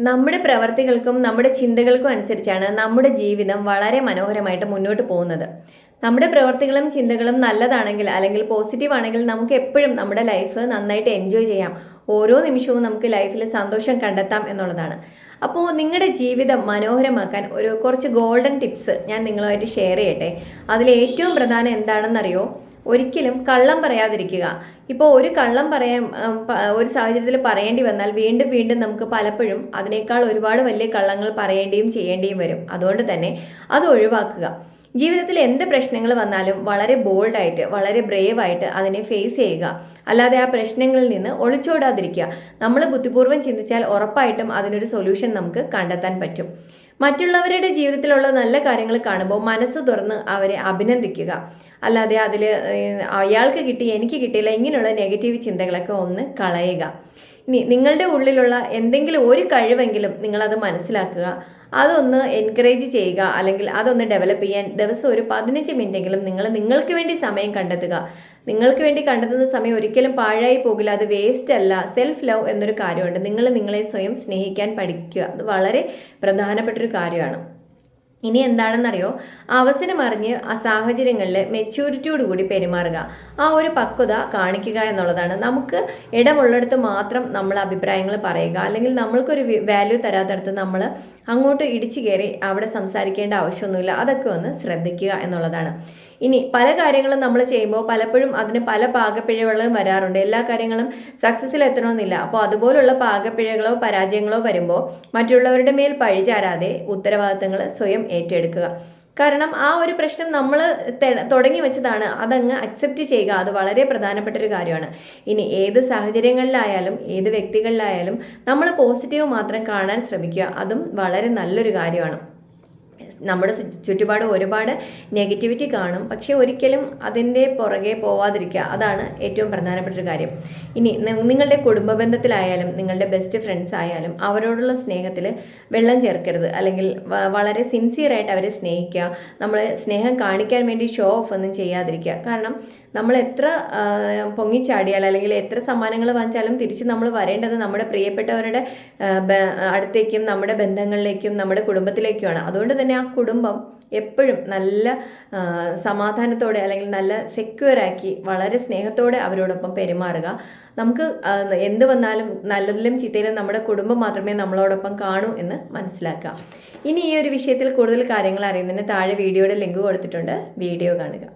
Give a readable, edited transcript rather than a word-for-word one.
നമ്മുടെ പ്രവർത്തികൾക്കും നമ്മുടെ ചിന്തകൾക്കും അനുസരിച്ചാണ് നമ്മുടെ ജീവിതം വളരെ മനോഹരമായിട്ട് മുന്നോട്ട് പോകുന്നത്. നമ്മുടെ പ്രവർത്തികളും ചിന്തകളും നല്ലതാണെങ്കിൽ അല്ലെങ്കിൽ പോസിറ്റീവ് ആണെങ്കിൽ നമുക്ക് എപ്പോഴും നമ്മുടെ ലൈഫ് നന്നായിട്ട് എൻജോയ് ചെയ്യാം. ഓരോ നിമിഷവും നമുക്ക് ലൈഫിൽ സന്തോഷം കണ്ടെത്താം എന്നുള്ളതാണ്. അപ്പോൾ നിങ്ങളുടെ ജീവിതം മനോഹരമാക്കാൻ കുറച്ച് ഗോൾഡൻ ടിപ്സ് ഞാൻ നിങ്ങളുമായിട്ട് ഷെയർ ചെയ്യട്ടെ. അതിൽ ഏറ്റവും പ്രധാനം എന്താണെന്നറിയോ? ഒരിക്കലും കള്ളം പറയാതിരിക്കുക. ഇപ്പോൾ ഒരു കള്ളം ഒരു സാഹചര്യത്തിൽ പറയേണ്ടി വന്നാൽ വീണ്ടും വീണ്ടും നമുക്ക് പലപ്പോഴും അതിനേക്കാൾ ഒരുപാട് വലിയ കള്ളങ്ങൾ പറയേണ്ടിയും ചെയ്യേണ്ടിയും വരും. അതുകൊണ്ട് തന്നെ അത് ഒഴിവാക്കുക. ജീവിതത്തിൽ എന്ത് പ്രശ്നങ്ങൾ വന്നാലും വളരെ ബോൾഡായിട്ട് വളരെ ബ്രേവായിട്ട് അതിനെ ഫേസ് ചെയ്യുക. അല്ലാതെ ആ പ്രശ്നങ്ങളിൽ നിന്ന് ഒളിച്ചോടാതിരിക്കുക. നമ്മൾ ബുദ്ധിപൂർവ്വം ചിന്തിച്ചാൽ ഉറപ്പായിട്ടും അതിനൊരു സൊല്യൂഷൻ നമുക്ക് കണ്ടെത്താൻ പറ്റും. മറ്റുള്ളവരുടെ ജീവിതത്തിലുള്ള നല്ല കാര്യങ്ങൾ കാണുമ്പോൾ മനസ്സ് തുറന്ന് അവരെ അഭിനന്ദിക്കുക. അല്ലാതെ അതിൽ അയാൾക്ക് കിട്ടി എനിക്ക് കിട്ടിയില്ല ഇങ്ങനെയുള്ള നെഗറ്റീവ് ചിന്തകളൊക്കെ ഒന്ന് കളയുക. ഇനി നിങ്ങളുടെ ഉള്ളിലുള്ള എന്തെങ്കിലും ഒരു കഴിവെങ്കിലും നിങ്ങളത് മനസ്സിലാക്കുക. അതൊന്ന് എൻകറേജ് ചെയ്യുക, അല്ലെങ്കിൽ അതൊന്ന് ഡെവലപ്പ് ചെയ്യാൻ ദിവസം ഒരു 15 മിനിറ്റെങ്കിലും നിങ്ങൾക്ക് വേണ്ടി സമയം കണ്ടെത്തുക. നിങ്ങൾക്ക് വേണ്ടി കണ്ടെത്തുന്ന സമയം ഒരിക്കലും പാഴായി പോകില്ല. അത് വേസ്റ്റ് അല്ല. സെൽഫ് ലവ് എന്നൊരു കാര്യമുണ്ട്. നിങ്ങളെ സ്വയം സ്നേഹിക്കാൻ പഠിക്കുക. അത് വളരെ പ്രധാനപ്പെട്ടൊരു കാര്യമാണ്. ഇനി എന്താണെന്നറിയോ? അവസരം അറിഞ്ഞ് ആ സാഹചര്യങ്ങളിൽ മെച്യൂരിറ്റിയോട് കൂടി പെരുമാറുക. ആ ഒരു പക്വത കാണിക്കുക എന്നുള്ളതാണ്. നമുക്ക് ഇടമുള്ളിടത്ത് മാത്രം നമ്മൾ അഭിപ്രായങ്ങൾ പറയുക, അല്ലെങ്കിൽ നമ്മൾക്കൊരു വാല്യൂ തരാത്തടത്ത് നമ്മൾ അങ്ങോട്ട് ഇടിച്ചു കയറി അവിടെ സംസാരിക്കേണ്ട ആവശ്യമൊന്നുമില്ല. അതൊക്കെ ഒന്ന് ശ്രദ്ധിക്കുക എന്നുള്ളതാണ്. ഇനി പല കാര്യങ്ങളും നമ്മൾ ചെയ്യുമ്പോൾ പലപ്പോഴും അതിന് പല പാകപ്പിഴകളും വരാറുണ്ട്. എല്ലാ കാര്യങ്ങളും സക്സസ്സിൽ എത്തണമെന്നില്ല. അപ്പോൾ അതുപോലുള്ള പാകപ്പിഴകളോ പരാജയങ്ങളോ വരുമ്പോൾ മറ്റുള്ളവരുടെ മേൽ പഴിചാരാതെ ഉത്തരവാദിത്തങ്ങൾ സ്വയം ഏറ്റെടുക്കുക. കാരണം ആ ഒരു പ്രശ്നം നമ്മൾ തുടങ്ങി വെച്ചതാണ്. അതങ്ങ് അക്സെപ്റ്റ് ചെയ്യുക. അത് വളരെ പ്രധാനപ്പെട്ട ഒരു കാര്യമാണ്. ഇനി ഏത് സാഹചര്യങ്ങളിലായാലും ഏത് വ്യക്തികളിലായാലും നമ്മൾ പോസിറ്റീവ് മാത്രം കാണാൻ ശ്രമിക്കുക. അതും വളരെ നല്ലൊരു കാര്യമാണ്. നമ്മുടെ ചുറ്റുപാട് ഒരുപാട് നെഗറ്റിവിറ്റി കാണും, പക്ഷെ ഒരിക്കലും അതിൻ്റെ പുറകെ പോവാതിരിക്കുക. അതാണ് ഏറ്റവും പ്രധാനപ്പെട്ട ഒരു കാര്യം. ഇനി നിങ്ങളുടെ കുടുംബ ബന്ധത്തിലായാലും നിങ്ങളുടെ ബെസ്റ്റ് ഫ്രണ്ട്സ് ആയാലും അവരോടുള്ള സ്നേഹത്തിൽ വെള്ളം ചേർക്കരുത്, അല്ലെങ്കിൽ വളരെ സിൻസിയറായിട്ട് അവരെ സ്നേഹിക്കുക. നമ്മൾ സ്നേഹം കാണിക്കാൻ വേണ്ടി ഷോ ഓഫ് ഒന്നും ചെയ്യാതിരിക്കുക. കാരണം നമ്മൾ എത്ര പൊങ്ങിച്ചാടിയാൽ അല്ലെങ്കിൽ എത്ര സമ്മാനങ്ങൾ വാങ്ങിച്ചാലും തിരിച്ച് നമ്മൾ വരേണ്ടത് നമ്മുടെ പ്രിയപ്പെട്ടവരുടെ അടുത്തേക്കും നമ്മുടെ ബന്ധങ്ങളിലേക്കും നമ്മുടെ കുടുംബത്തിലേക്കുമാണ്. അതുകൊണ്ട് തന്നെ ആ കുടുംബം എപ്പോഴും നല്ല സമാധാനത്തോടെ അല്ലെങ്കിൽ നല്ല സെക്യൂറാക്കി വളരെ സ്നേഹത്തോടെ അവരോടൊപ്പം പെരുമാറുക. നമുക്ക് എന്ത് വന്നാലും നല്ലതിലും ചീത്തയിലും നമ്മുടെ കുടുംബം മാത്രമേ നമ്മളോടൊപ്പം കാണൂ എന്ന് മനസ്സിലാക്കുക. ഇനി ഈ ഒരു വിഷയത്തിൽ കൂടുതൽ കാര്യങ്ങൾ അറിയുന്നതിന് താഴെ വീഡിയോയുടെ ലിങ്ക് കൊടുത്തിട്ടുണ്ട്. വീഡിയോ കാണുക.